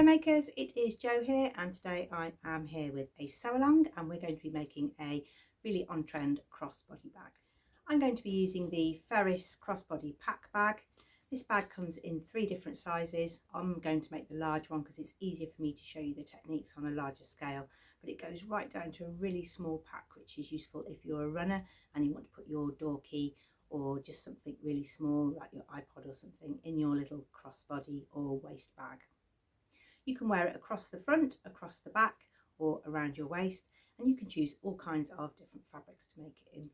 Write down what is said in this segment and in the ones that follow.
makers, it is Jo here, and today I am here with a Sewalong and we're going to be making a really on-trend crossbody bag. I'm going to be using the Ferris crossbody pack bag. This bag comes in 3 different sizes. I'm going to make the large one because it's easier for me to show you the techniques on a larger scale, but it goes right down to a really small pack, which is useful if you're a runner and you want to put your door key or just something really small like your iPod or something in your little crossbody or waist bag. You can wear it across the front, across the back, or around your waist, and you can choose all kinds of different fabrics to make it in.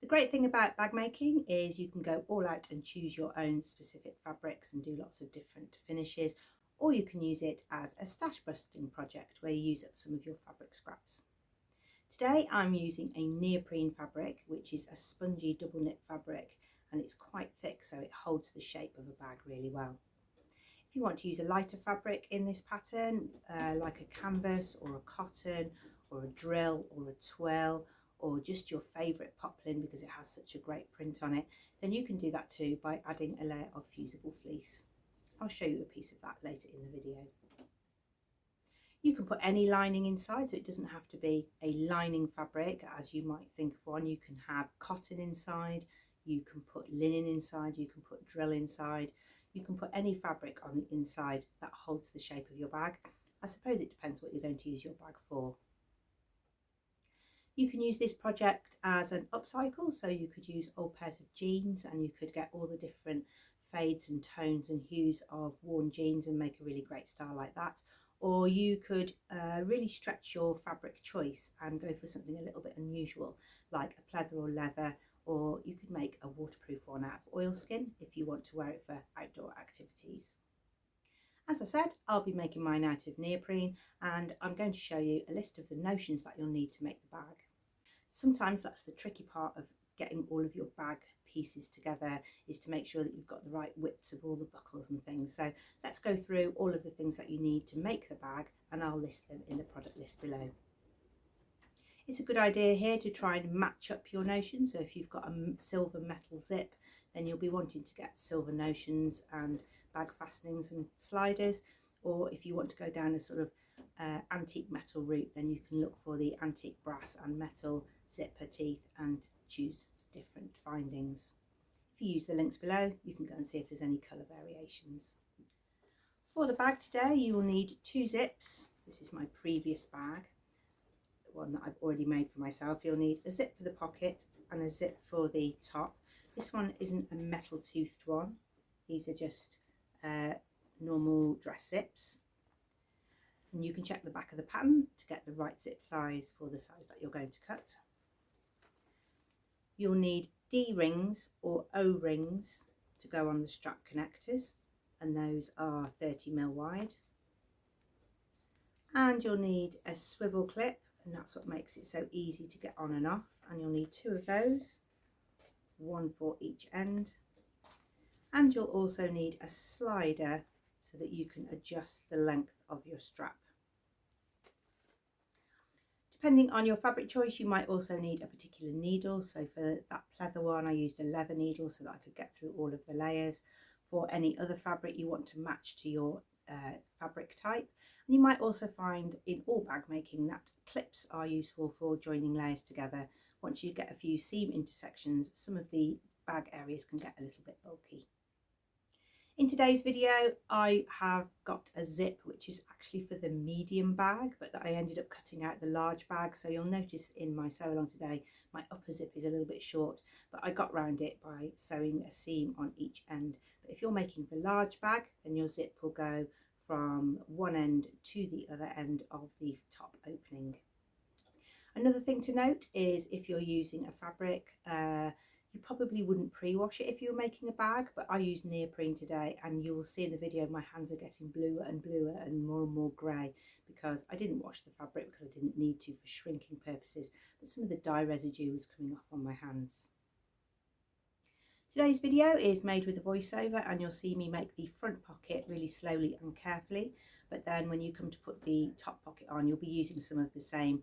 The great thing about bag making is you can go all out and choose your own specific fabrics and do lots of different finishes, or you can use it as a stash busting project where you use up some of your fabric scraps. Today I'm using a neoprene fabric, which is a spongy double knit fabric, and it's quite thick so it holds the shape of a bag really well. If you want to use a lighter fabric in this pattern, like a canvas or a cotton or a drill or a twill or just your favourite poplin because it has such a great print on it, then you can do that too by adding a layer of fusible fleece. I'll show you a piece of that later in the video. You can put any lining inside, so it doesn't have to be a lining fabric as you might think of one. You can have cotton inside, you can put linen inside, you can put drill inside. You can put any fabric on the inside that holds the shape of your bag. I suppose it depends what you're going to use your bag for. You can use this project as an upcycle, so you could use old pairs of jeans and you could get all the different fades and tones and hues of worn jeans and make a really great style like that. Or you could really stretch your fabric choice and go for something a little bit unusual, like a pleather or leather, or you could make a waterproof one out of oilskin if you want to wear it for outdoor activities. As I said, I'll be making mine out of neoprene, and I'm going to show you a list of the notions that you'll need to make the bag. Sometimes that's the tricky part of getting all of your bag pieces together, is to make sure that you've got the right widths of all the buckles and things. So let's go through all of the things that you need to make the bag, and I'll list them in the product list below. It's a good idea here to try and match up your notions. So if you've got a silver metal zip, then you'll be wanting to get silver notions and bag fastenings and sliders. Or if you want to go down a sort of antique metal route, then you can look for the antique brass and metal zipper teeth and choose different findings. If you use the links below, you can go and see if there's any colour variations. For the bag today, you will need 2 zips. This is my previous bag, one that I've already made for myself. You'll need a zip for the pocket and a zip for the top. This one isn't a metal toothed one. These are just normal dress zips. And you can check the back of the pattern to get the right zip size for the size that you're going to cut. You'll need D-rings or O-rings to go on the strap connectors, and those are 30mm wide. And you'll need a swivel clip, and that's what makes it so easy to get on and off, and you'll need 2 of those, 1 for each end. And you'll also need a slider so that you can adjust the length of your strap. Depending on your fabric choice, you might also need a particular needle. So for that pleather one, I used a leather needle so that I could get through all of the layers. For any other fabric you want to match to your fabric type. And you might also find in all bag making that clips are useful for joining layers together. Once you get a few seam intersections, some of the bag areas can get a little bit bulky. In today's video, I have got a zip which is actually for the medium bag, but that I ended up cutting out the large bag. So you'll notice in my sew along today, my upper zip is a little bit short, but I got round it by sewing a seam on each end. But if you're making the large bag, then your zip will go from one end to the other end of the top opening. Another thing to note is if you're using a fabric, you probably wouldn't pre-wash it if you were making a bag, but I use neoprene today, and you will see in the video my hands are getting bluer and bluer and more grey because I didn't wash the fabric because I didn't need to for shrinking purposes, but some of the dye residue was coming off on my hands. Today's video is made with a voiceover, and you'll see me make the front pocket really slowly and carefully, but then when you come to put the top pocket on, you'll be using some of the same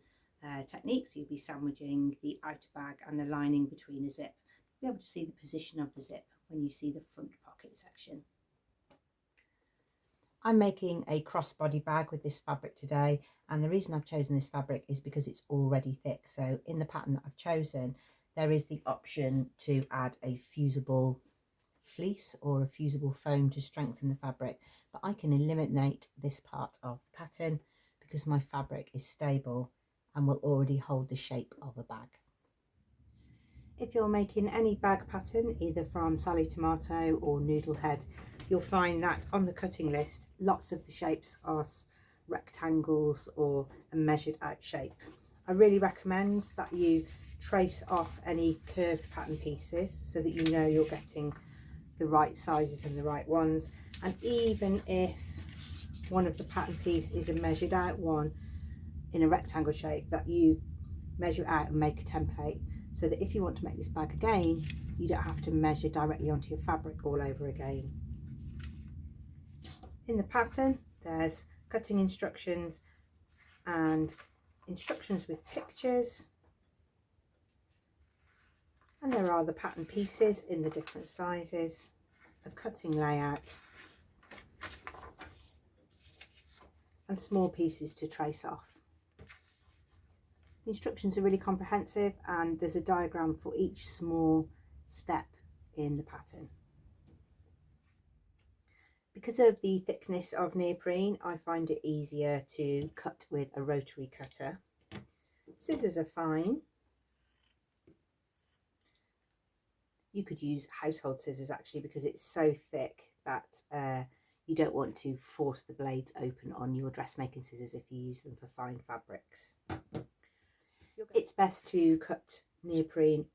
techniques. You'll be sandwiching the outer bag and the lining between a zip. You'll be able to see the position of the zip when you see the front pocket section. I'm making a crossbody bag with this fabric today, and the reason I've chosen this fabric is because it's already thick. So in the pattern that I've chosen, there is the option to add a fusible fleece or a fusible foam to strengthen the fabric, but I can eliminate this part of the pattern because my fabric is stable and will already hold the shape of a bag. If you're making any bag pattern, either from Sallie Tomato or Noodlehead, you'll find that on the cutting list, lots of the shapes are rectangles or a measured out shape. I really recommend that you trace off any curved pattern pieces so that you know you're getting the right sizes and the right ones. And even if one of the pattern piece is a measured out one in a rectangle shape, that you measure out and make a template, so that if you want to make this bag again, you don't have to measure directly onto your fabric all over again. In the pattern, there's cutting instructions and instructions with pictures, and there are the pattern pieces in the different sizes, a cutting layout, and small pieces to trace off. The instructions are really comprehensive, and there's a diagram for each small step in the pattern. Because of the thickness of neoprene, I find it easier to cut with a rotary cutter. Scissors are fine. You could use household scissors actually, because it's so thick that you don't want to force the blades open on your dressmaking scissors if you use them for fine fabrics. It's best to cut neoprene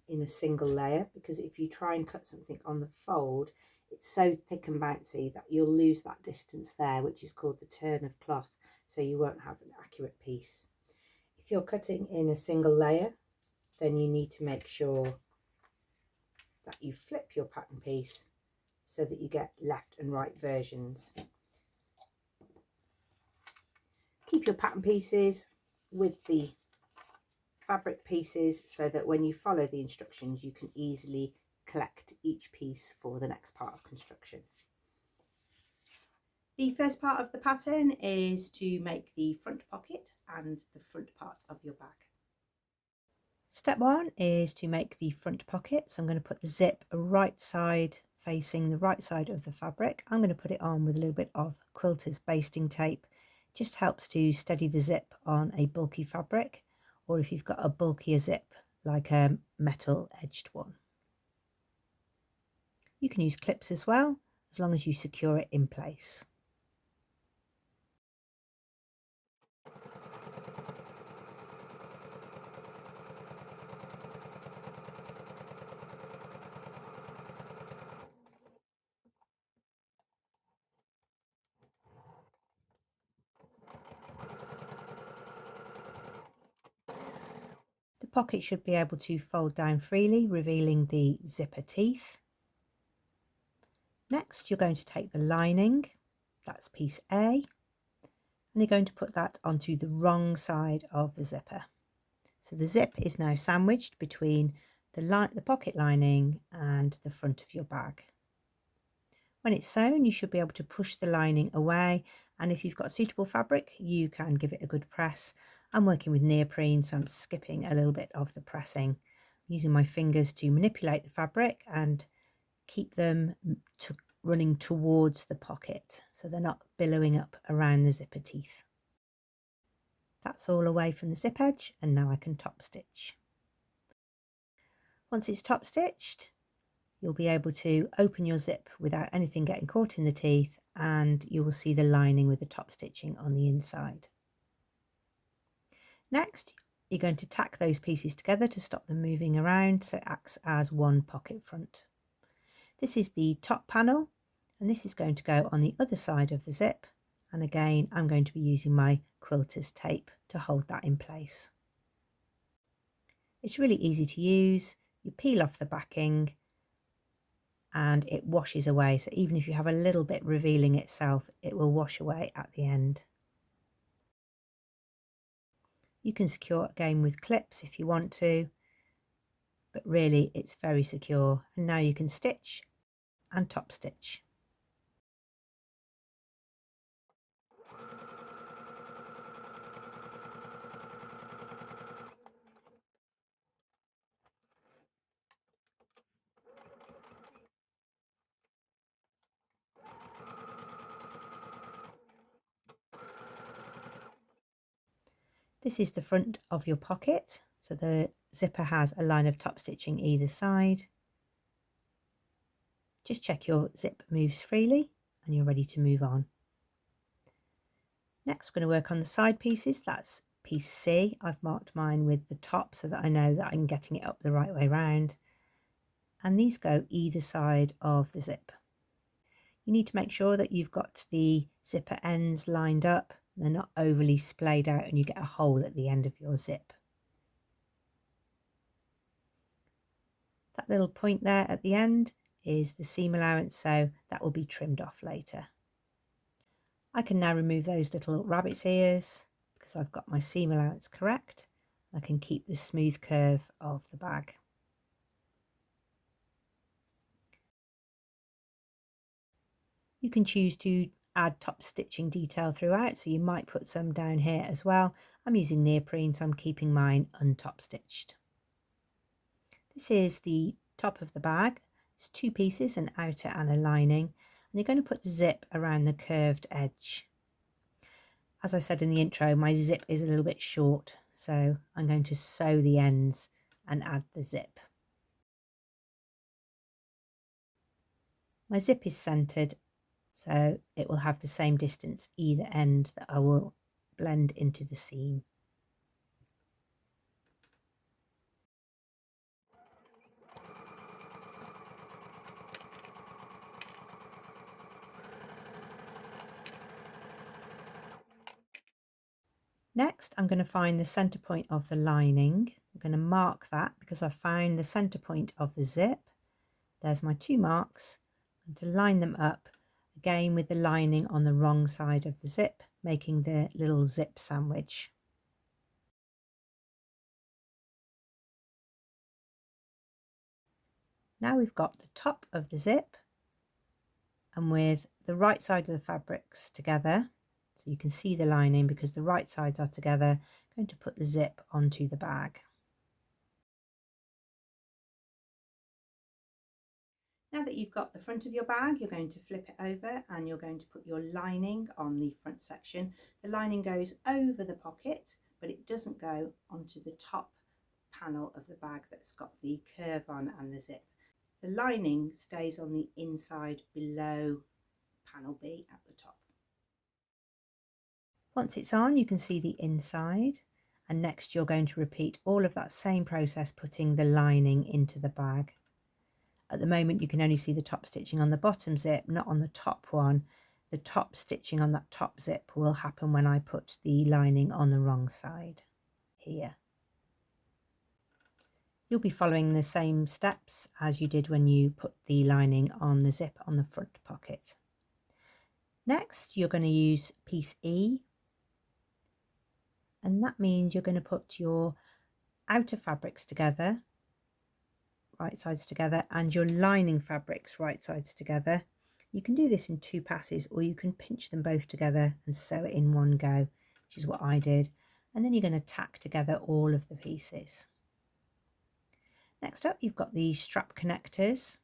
in a single layer, because if you try and cut something on the fold, it's so thick and bouncy that you'll lose that distance there, which is called the turn of cloth, so you won't have an accurate piece. If you're cutting in a single layer, then you need to make sure that you flip your pattern piece so that you get left and right versions. Keep your pattern pieces with the fabric pieces so that when you follow the instructions, you can easily collect each piece for the next part of construction. The first part of the pattern is to make the front pocket and the front part of your bag. Step one is to make the front pocket. So I'm going to put the zip right side facing the right side of the fabric. I'm going to put it on with a little bit of quilter's basting tape. It just helps to steady the zip on a bulky fabric, or if you've got a bulkier zip like a metal edged one. You can use clips as well, as long as you secure it in place. The pocket should be able to fold down freely, revealing the zipper teeth. Next, you're going to take the lining, that's piece A, and you're going to put that onto the wrong side of the zipper. So the zip is now sandwiched between the pocket lining and the front of your bag. When it's sewn, you should be able to push the lining away, and if you've got suitable fabric, you can give it a good press. I'm working with neoprene, so I'm skipping a little bit of the pressing, using my fingers to manipulate the fabric and keep them running towards the pocket so they're not billowing up around the zipper teeth. That's all away from the zip edge, and now I can top stitch. Once it's top stitched, you'll be able to open your zip without anything getting caught in the teeth, and you will see the lining with the top stitching on the inside. Next, you're going to tack those pieces together to stop them moving around, so it acts as one pocket front. This is the top panel, and this is going to go on the other side of the zip, and again I'm going to be using my quilter's tape to hold that in place. It's really easy to use. You peel off the backing and it washes away, so even if you have a little bit revealing itself, it will wash away at the end. You can secure again with clips if you want to, but really it's very secure. And now you can stitch and top stitch. This is the front of your pocket, so the zipper has a line of top stitching either side. Just check your zip moves freely and you're ready to move on. Next we're going to work on the side pieces. That's piece C. I've marked mine with the top so that I know that I'm getting it up the right way round. And these go either side of the zip. You need to make sure that you've got the zipper ends lined up. They're not overly splayed out and you get a hole at the end of your zip. That little point there at the end is the seam allowance, so that will be trimmed off later. I can now remove those little rabbit's ears because I've got my seam allowance correct. I can keep the smooth curve of the bag. You can choose to add top stitching detail throughout, so you might put some down here as well. I'm using neoprene, so I'm keeping mine untop stitched. This is the top of the bag. It's two pieces, an outer and a lining, and you're going to put the zip around the curved edge. As I said in the intro, my zip is a little bit short, so I'm going to sew the ends and add the zip. My zip is centered, so it will have the same distance either end that I will blend into the seam. Next, I'm going to find the center point of the lining. I'm going to mark that because I've found the center point of the zip. There's my two marks. I'm going to line them up again with the lining on the wrong side of the zip, making the little zip sandwich. Now we've got the top of the zip, and with the right side of the fabrics together, so you can see the lining because the right sides are together, I'm going to put the zip onto the bag. Now that you've got the front of your bag, you're going to flip it over and you're going to put your lining on the front section. The lining goes over the pocket, but it doesn't go onto the top panel of the bag that's got the curve on and the zip. The lining stays on the inside below panel B at the top. Once it's on, you can see the inside, and next you're going to repeat all of that same process, putting the lining into the bag. At the moment you can only see the top stitching on the bottom zip, not on the top one. The top stitching on that top zip will happen when I put the lining on the wrong side here. You'll be following the same steps as you did when you put the lining on the zip on the front pocket. Next you're going to use piece E, and that means you're going to put your outer fabrics together, right sides together, and your lining fabrics right sides together. You can do this in two passes, or you can pinch them both together and sew it in one go, which is what I did. And then you're going to tack together all of the pieces. Next up, you've got these strap connectors,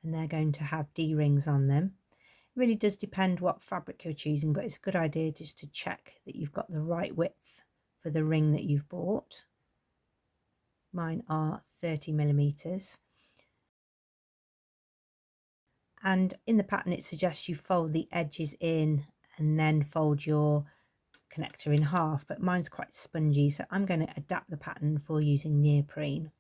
and they're going to have D-rings on them. It really does depend what fabric you're choosing, but it's a good idea just to check that you've got the right width for the ring that you've bought. Mine are 30mm. And in the pattern it suggests you fold the edges in and then fold your connector in half, but mine's quite spongy, so I'm going to adapt the pattern for using neoprene.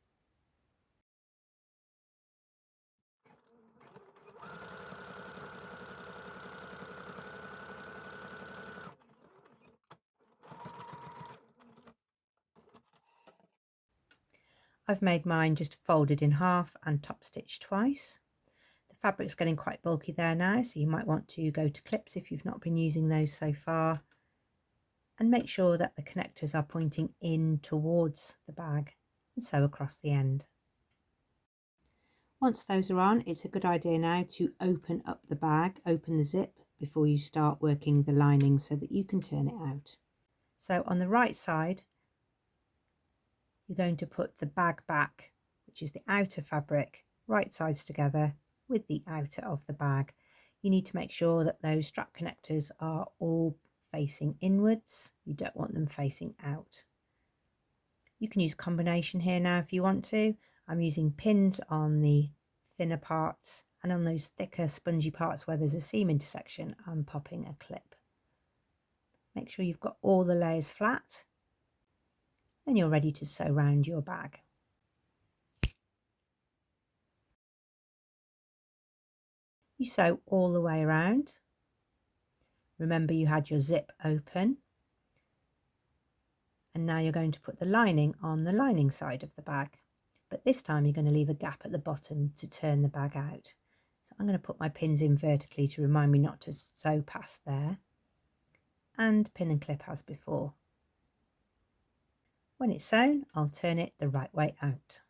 I've made mine just folded in half and top stitched twice. The fabric's getting quite bulky there now, so you might want to go to clips if you've not been using those so far. And make sure that the connectors are pointing in towards the bag and sew across the end. Once those are on, it's a good idea now to open up the bag, open the zip before you start working the lining so that you can turn it out. So on the right side, you're going to put the bag back, which is the outer fabric, right sides together with the outer of the bag. You need to make sure that those strap connectors are all facing inwards. You don't want them facing out. You can use a combination here now if you want to. I'm using pins on the thinner parts, and on those thicker spongy parts where there's a seam intersection, I'm popping a clip. Make sure you've got all the layers flat, then you're ready to sew round your bag. You sew all the way around. Remember you had your zip open, and now you're going to put the lining on the lining side of the bag, but this time you're going to leave a gap at the bottom to turn the bag out. So I'm going to put my pins in vertically to remind me not to sew past there, and pin and clip as before. When it's sewn, I'll turn it the right way out.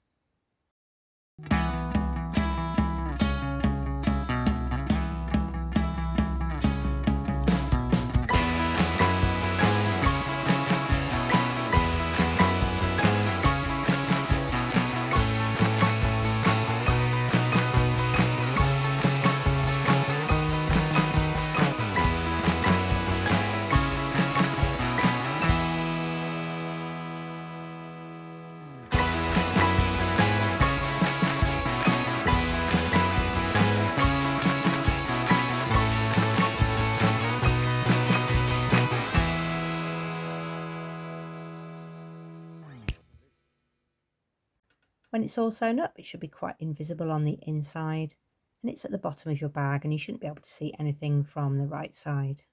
When it's all sewn up, it should be quite invisible on the inside, and it's at the bottom of your bag and you shouldn't be able to see anything from the right side.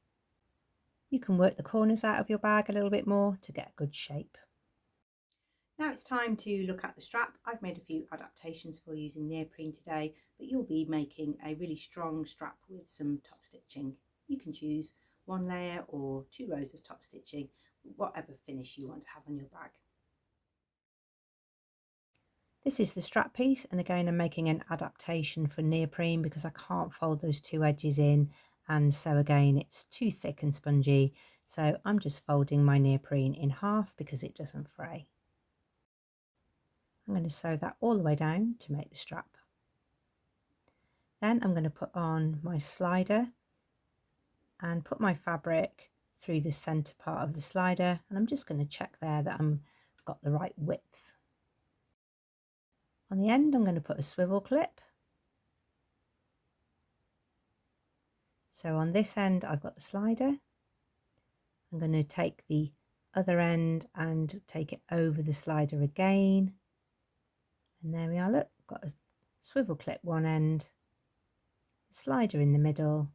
You can work the corners out of your bag a little bit more to get a good shape. Now it's time to look at the strap. I've made a few adaptations for using neoprene today, but you'll be making a really strong strap with some top stitching. You can choose 1 layer or 2 rows of top stitching, whatever finish you want to have on your bag. This is the strap piece, and again I'm making an adaptation for neoprene because I can't fold those 2 edges in, and so again it's too thick and spongy, so I'm just folding my neoprene in half because it doesn't fray. I'm going to sew that all the way down to make the strap. Then I'm going to put on my slider and put my fabric through the centre part of the slider, and I'm just going to check there that I've got the right width. On the end I'm going to put a swivel clip. So on this end I've got the slider. I'm going to take the other end and take it over the slider again. And there we are, look, got a swivel clip one end, slider in the middle.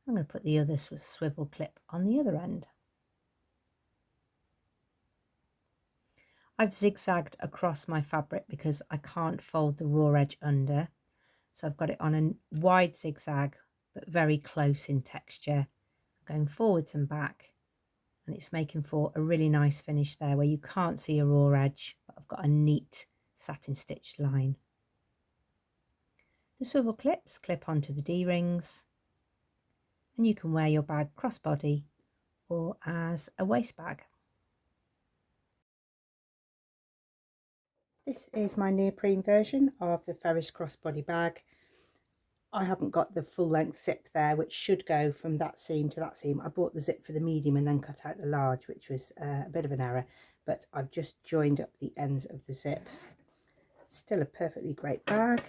I'm going to put the other swivel clip on the other end. I've zigzagged across my fabric because I can't fold the raw edge under. So I've got it on a wide zigzag, but very close in texture, going forwards and back. And it's making for a really nice finish there where you can't see a raw edge, but I've got a neat satin stitched line. The swivel clips clip onto the D-rings, and you can wear your bag crossbody or as a waist bag. This is my neoprene version of the Ferris crossbody bag. I haven't got the full length zip there, which should go from that seam to that seam. I bought the zip for the medium and then cut out the large, which was a bit of an error, but I've just joined up the ends of the zip. Still a perfectly great bag.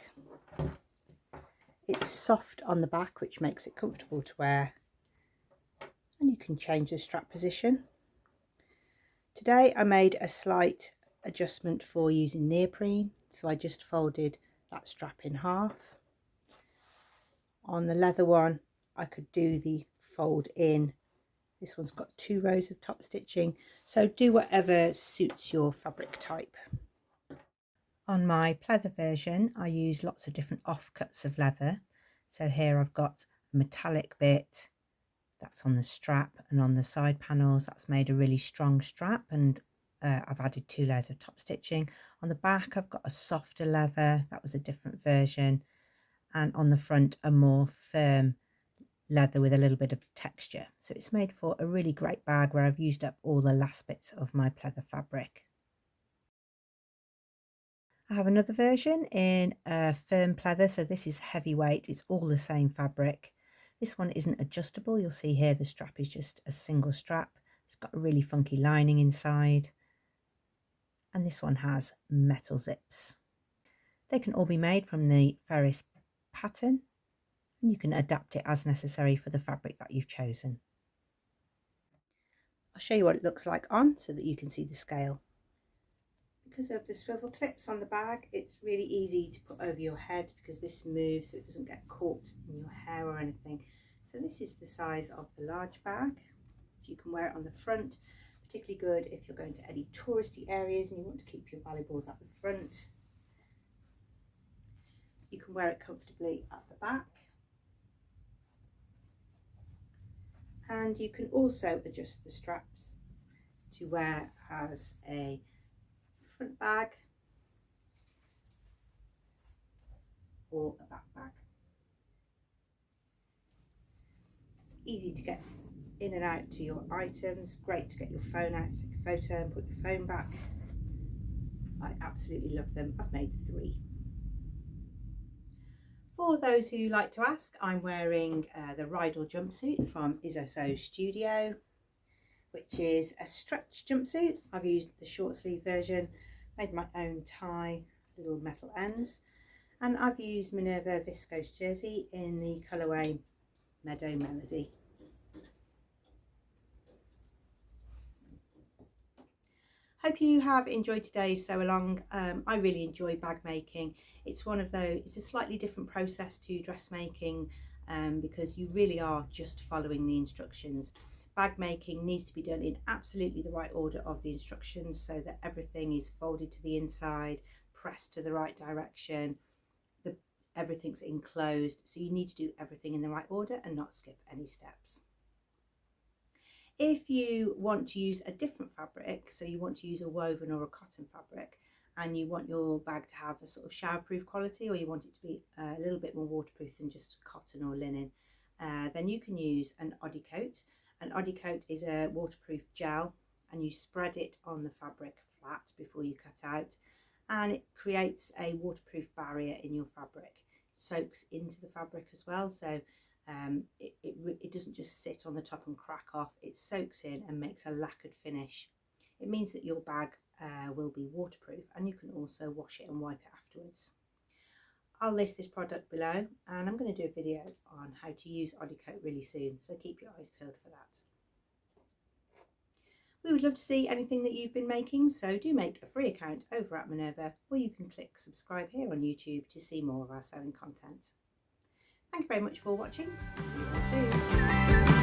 It's soft on the back, which makes it comfortable to wear, and you can change the strap position. Today I made a slight adjustment for using neoprene, so I just folded that strap in half. On the leather one I could do the fold in. This one's got 2 rows of top stitching, so do whatever suits your fabric type. On my pleather version I use lots of different offcuts of leather. So here I've got a metallic bit that's on the strap, and on the side panels that's made a really strong strap, and I've added 2 layers of top stitching. On the back I've got a softer leather, that was a different version, and on the front a more firm leather with a little bit of texture. So it's made for a really great bag where I've used up all the last bits of my pleather fabric. I have another version in a firm pleather, so this is heavyweight, it's all the same fabric. This one isn't adjustable, you'll see here the strap is just a single strap. It's got a really funky lining inside. and this one has metal zips. They can all be made from the Ferris pattern, and you can adapt it as necessary for the fabric that you've chosen. I'll show you what it looks like on so that you can see the scale. Because of the swivel clips on the bag, it's really easy to put over your head because this moves so it doesn't get caught in your hair or anything. So this is the size of the large bag. You can wear it on the front, particularly good if you're going to any touristy areas and you want to keep your valuables at the front. You can wear it comfortably at the back. And you can also adjust the straps to wear as a front bag or a back bag. It's easy to get in and out to your items, great to get your phone out to take a photo and put your phone back. I absolutely love them. I've made 3. For those who like to ask, I'm wearing the Rydal jumpsuit from Sew Studio, which is a stretch jumpsuit. I've used the short sleeve version, made my own tie, little metal ends, and I've used Minerva viscose jersey in the colourway Meadow Melody. Hope you have enjoyed today's sew along. I really enjoy bag making. It's one of those, it's a slightly different process to dressmaking because you really are just following the instructions. Bag making needs to be done in absolutely the right order of the instructions so that everything is folded to the inside, pressed to the right direction, everything's enclosed. So you need to do everything in the right order and not skip any steps. If you want to use a different fabric, so you want to use a woven or a cotton fabric, and you want your bag to have a sort of showerproof quality, or you want it to be a little bit more waterproof than just cotton or linen, then you can use an Oddy coat. An Oddy coat is a waterproof gel, and you spread it on the fabric flat before you cut out, and it creates a waterproof barrier in your fabric. It soaks into the fabric as well, so it doesn't just sit on the top and crack off. It soaks in and makes a lacquered finish. It means that your bag will be waterproof, and you can also wash it and wipe it afterwards. I'll list this product below, and I'm going to do a video on how to use Oddy coat really soon, so keep your eyes peeled for that. We would love to see anything that you've been making, so do make a free account over at Minerva, or you can click subscribe here on YouTube to see more of our sewing content. Thank you very much for watching. See you all soon.